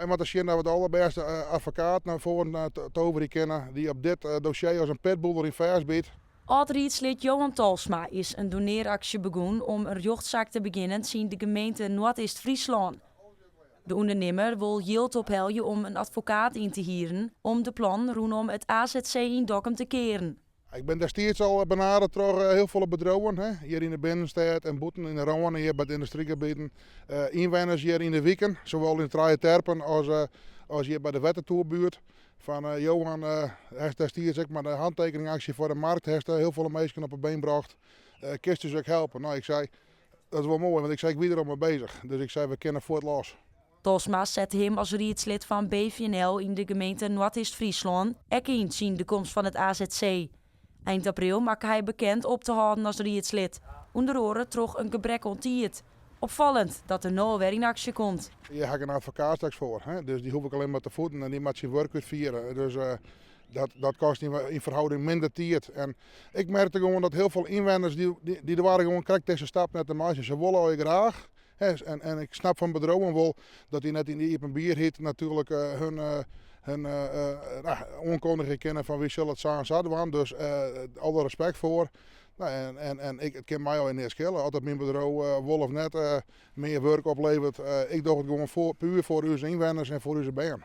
Wij moeten zien dat we de allerbeste advocaat naar voren toveren kennen die op dit dossier als een pitbull in vers biedt. Oud-rietslid Johan Talsma is een doneeractie begonnen om een jochtzaak te beginnen zien de gemeente Noord-Est-Friesland. De ondernemer wil geld ophelpen om een advocaat in te huren om de plan rondom het AZC in Dokkum te keren. Ik ben destijds al benaderd door heel veel bedrijven, hier in de binnenstad en boeten in de Rouen, hier bij de industriegebieden. Inwoners hier in de weken, zowel in het Terpen als hier bij de Wettertoerbuurt. Van Johan heeft destijds de handtekeningactie voor de markt, heeft heel veel mensen op het been gebracht. Kist dus ook helpen. Nou, ik zei, dat is wel mooi, want ik zei, ik ben er al mee bezig. Dus ik zei, we kennen voort los. Talsma zet hem als rietslid van BVNL in de gemeente Noord-Est-Friesland ook in zien de komst van het AZC. Eind april maakte hij bekend op te houden als rietslid. Onder oren troch een gebrek aan tijd. Opvallend dat er nou weer in actie komt. Je hebt een advocaat straks voor, dus die hoef ik alleen maar te voeden en die moet zijn werk weer vieren. Dus dat kost in verhouding minder tijd. En ik merkte gewoon dat heel veel inwoners die er waren gewoon correct deze stap net te maken. Ze willen al graag. En ik snap van bedrijven wel dat die net in die een bier hit natuurlijk hun onkondigen kennen van wie zullen het samen zouden. Dus alle respect voor. Nou, en het kan mij al in de schelen. Als mijn bedrijf wil of net meer werk oplevert. Ik doe het gewoon puur voor uw inwoners en voor uw benen.